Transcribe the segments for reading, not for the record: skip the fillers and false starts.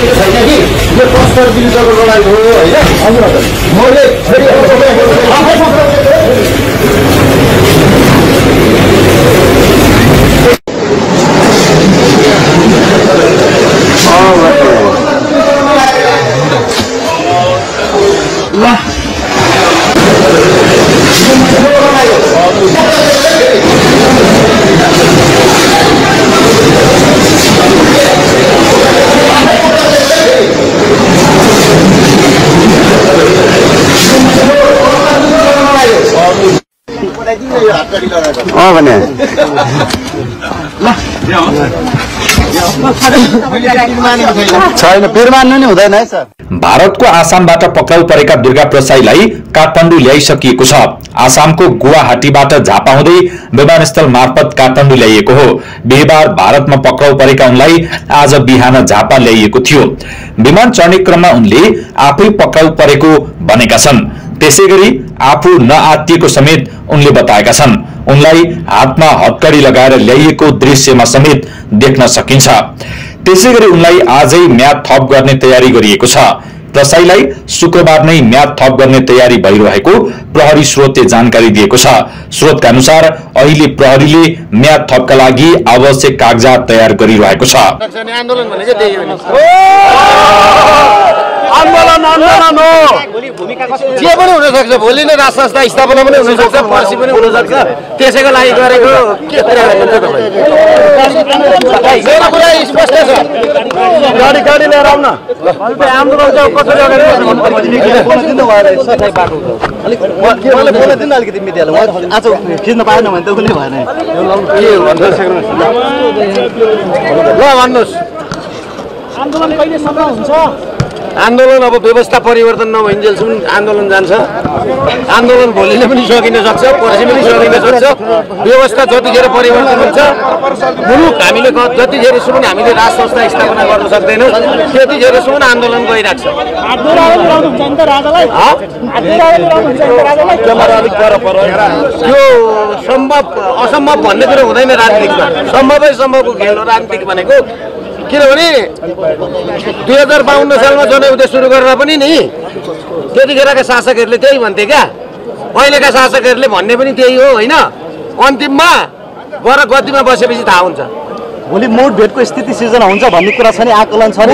दिएको छैन कि यो कस्टर विरुद्धको लडाइँ हो होइन मैले छैन पिर मान्नु नि हुँदैन है सर। भारतको आसामबाट पक्राउ परेका दुर्गा प्रसाईलाई काठमाडौँ ल्याइसकिएको छ। आसामको गुवाहाटीबाट झापा हुँदै विमानस्थल मार्फत काठमाडौँ ल्याइएको हो। बिहीबार भारतमा पक्राउ परेका उनलाई आज बिहान झापा ल्याइएको थियो। विमान चढ्ने क्रममा उनले आफै पक्राउ परेको भनेका छन्। त्यसैगरी आफू नआत्तिएको समेत उनले बताएका छन्। उनलाई हातमा हत्कडी लगाएर ल्याइएको दृश्यमा समेत देख्न सकिन्छ। त्यसैगरी उनलाई आजै म्याद थप गर्ने तयारी गरिएको छ। प्रसाईलाई शुक्रबार नै म्याद थप गर्ने तयारी भइरहेको प्रहरी स्रोतले जानकारी दिएको छ। स्रोतका अनुसार अहिले प्रहरीले म्याद थपका लागि आवश्यक कागजात तयार गरिरहेको छ। आन्दोलन आन्दोलन हो, जे पनि हुन सक्छ। भोलि नै राज संस्था स्थापना पनि हुन सक्छ, पर्सि पनि हुन सक्छ। त्यसैको लागि गरेको के कुरा गर्नुहुन्छ तपाईँ? मेरो कुरा स्पष्ट छ। गाडी लिएर आउन। आन्दोलन चाहिँ कसरी अगाडि बढ्नु मलाई बोल्दिन अलिकति मिडियालाई आज खिच्न पाएन भने त कुनै भएन। ल भन्नुहोस्, आन्दोलन कहिलेसम्म हुन्छ? आन्दोलन अब व्यवस्था परिवर्तन नभइन्जेलसम्म आन्दोलन जान्छ। आन्दोलन भोलि नै पनि सकिन सक्छ, पर्सि पनि सकिन सक्छ। व्यवस्था जतिखेर परिवर्तन हुन्छ, मुलुक हामीले जतिखेरसम्म हामीले राज संस्था स्थापना गर्न सक्दैनौँ त्यतिखेरसम्म आन्दोलन गइरहेको छ। यो सम्भव असम्भव भन्ने कुरो हुँदैन राजनीतिमा। सम्भवै सम्भवको खेल हो राजनीतिक भनेको। किनभने 2052 सालमा जनयुद्ध सुरु गरेर पनि नि त्यतिखेरका शासकहरूले त्यही भन्थे क्या, अहिलेका शासकहरूले भन्ने पनि त्यही हो होइन। अन्तिममा गर गतिमा बसेपछि थाहा हुन्छ। भोलि मुठभेडको स्थिति सिर्जना हुन्छ भन्ने कुरा छ नि, आकलन छ नि।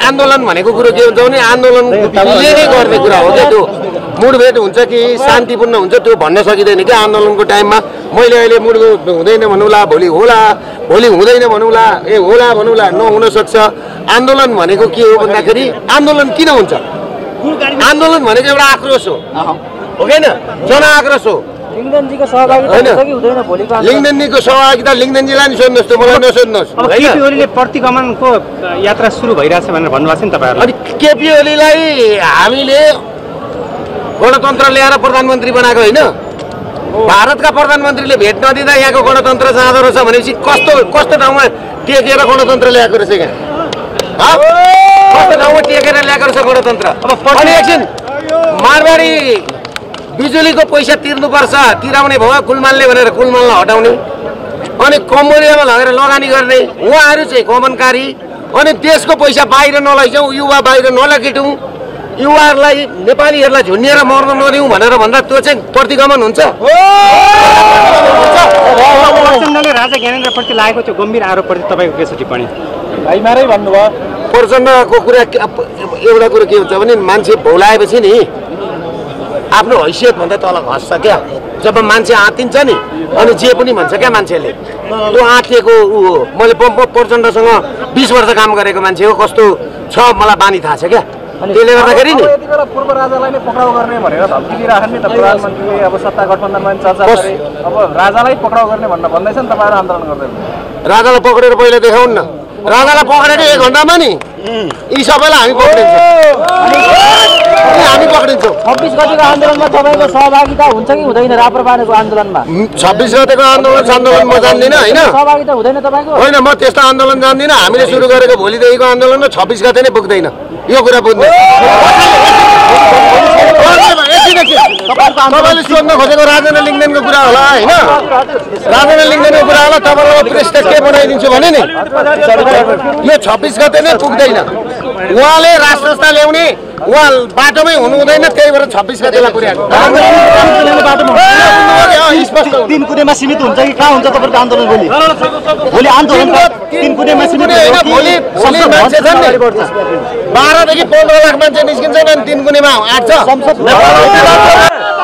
आन्दोलन भनेको कुरो के हुन्छ भने आन्दोलनले नै गर्ने कुरा हो क्या। त्यो मुठभेड हुन्छ कि शान्तिपूर्ण हुन्छ त्यो भन्न सकिँदैन क्या आन्दोलनको टाइममा। मैले अहिले मुठभेड हुँदैन भनौँला, भोलि होला, भोलि हुँदैन भनौँला, होला भनौँला, नहुन सक्छ। आन्दोलन भनेको के हो भन्दाखेरि आन्दोलन किन हुन्छ? आन्दोलन भनेको एउटा आक्रोश हो होइन, जनआक्रोश हो। लिङ्गदेनको सहभागिता हुन्छ कि हुँदैन भोलिको? लिङ्गदेनको सहभागिता लिङ्गदेनजीलाई नि सोध्नुहोस्, त मलाई नसोध्नुहोस्। केपी ओलीले प्रतिगमनको यात्रा सुरु भइरहेछ भनेर भन्नुभएको छ नि तपाईँहरू। अनि केपी ओलीलाई हामीले गणतन्त्र ल्याएर प्रधानमन्त्री बनाएको होइन। भारतका प्रधानमन्त्रीले भेट नदिँदा यहाँको गणतन्त्र जाँदो रहेछ भनेपछि कस्तो ठाउँमा टेकेर गणतन्त्र ल्याएको रहेछ क्या? कस्तो ठाउँमा टेकेर ल्याएको रहेछ गणतन्त्र? अनि एकछिन मारवाडी बिजुलीको पैसा तिर्नुपर्छ, तिराउने भयो कुलमानले भनेर कुलमानलाई हटाउने, अनि कम्बोडियामा लगेर लगानी गर्ने उहाँहरू चाहिँ गमनकारी। अनि देशको पैसा बाहिर नलैजाउँ, युवा बाहिर नलकेटौँ, युवाहरूलाई नेपालीहरूलाई झुन्डिएर मर्न नदिउँ भनेर भन्दा त्यो चाहिँ प्रतिगमन हुन्छ। प्रचण्डले राजा ज्ञानेन्द्रप्रति लागेको त्यो गम्भीर आरोपप्रति तपाईँको के छ टिप्पणी? भाइमारै भन्नुभयो। प्रचण्डको कुरा एउटा कुरो के हुन्छ भने मान्छे भौलाएपछि नि आफ्नो हैसियतभन्दा तल खस्छ क्या। जब मान्छे आँतिन्छ नि अनि जे पनि भन्छ क्या मान्छेले, त्यो आँटिएको ऊ हो। मैले प्रचण्डसँग 20 वर्ष काम गरेको मान्छे हो, कस्तो छ मलाई बानी थाहा छ क्या। त्यसले गर्दाखेरि नि पूर्व राजालाई नै पक्राउ गर्ने भनेर धम्की दिइराख्नु नि त प्रधानमन्त्रीले। अब सत्ता गठबन्धनमा चर्चा गरे, अब राजालाई पक्राउ गर्ने भन्दैछ नि तपाईँहरू आन्दोलन गर्दै। राजालाई पक्रेर पहिला देखाउन न। राजालाई पक्रेको 1 घन्टामा नि यी सबैलाई हामी पक्रिन्छौँ। 26 गतिको आन्दोलनमा तपाईँको सहभागिता हुन्छ कि हुँदैन? राप्रपाको आन्दोलनमा 26 गतिको आन्दोलन म जान्दिनँ होइन। सहभागिता हुँदैन तपाईँको? होइन, म त्यस्तो आन्दोलन जान्दिनँ। हामीले सुरु गरेको भोलिदेखिको आन्दोलन 26 गते नै पुग्दैन, यो कुरा बुझ्नु। एकछिन तपाईँले सोध्न खोजेको राजेन्द्र लिङ्गदेनको कुरा होला होइन राजेन्द्र लिङ्गदेनको कुरा होला तपाईँलाई पृष्ठ के बनाइदिन्छु भने नि यो 26 गते नै पुग्दैन उहाँले राष्ट्रसंस्था ल्याउने उहाँ बाटोमै हुनु हुँदैन त्यही भएर 26 गतेलाई पुर्याएको तीन कुनेमा सीमित हुन्छ कि कहाँ हुन्छ तपाईँको आन्दोलन भोलि आन्दोलन तीन कुनेमा सीमित भोलि मान्छे छन् नि 12 देखि 15 लाख मान्छे निस्किन्छन् अनि 3 कुनेमा आँट्छ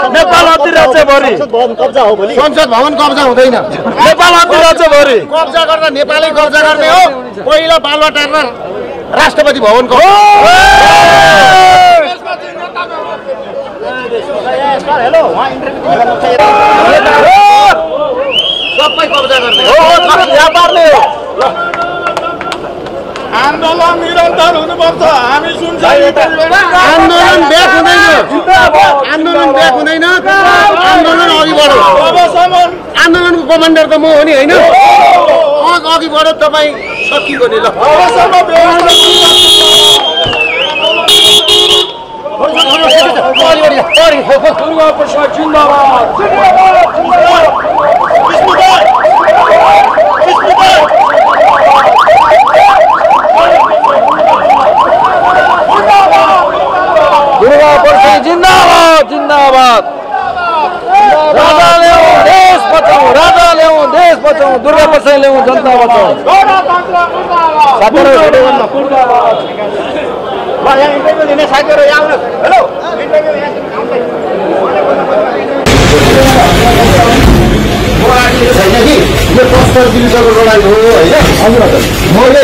नेपाल अधिराज्य भरि कब्जा हो भोलि संसद भवन कब्जा हुँदैन नेपाल अधिराज्य भरि कब्जा गर्दा नेपालै कब्जा गर्ने हो पहिला बालुवाटारमा राष्ट्रपति भवनको सबै कब्जा गर्ने आन्दोलन निरन्तर हुनुपर्छ हामी सुन्छौँ आन्दोलन ब्याक हुँदैन आन्दोलन ब्याक हुँदैन आन्दोलन अघि बढो आन्दोलनको कमान्डर त म हो नि होइन अघि बढो तपाईँ सकिएको नि ल जिंदाबाद जिंदाबाद राजा ल्याऊ देश बचाऊ दुर्गा प्रसाद ल्याऊ जनता बचाऊ इन्टरभ्यू लिने साथीहरु यहाँ आउनुहोस् हेलो इन्टरभ्यू छैन कि यो प्रस्ताव विरुद्धको लडाइँ हो होइन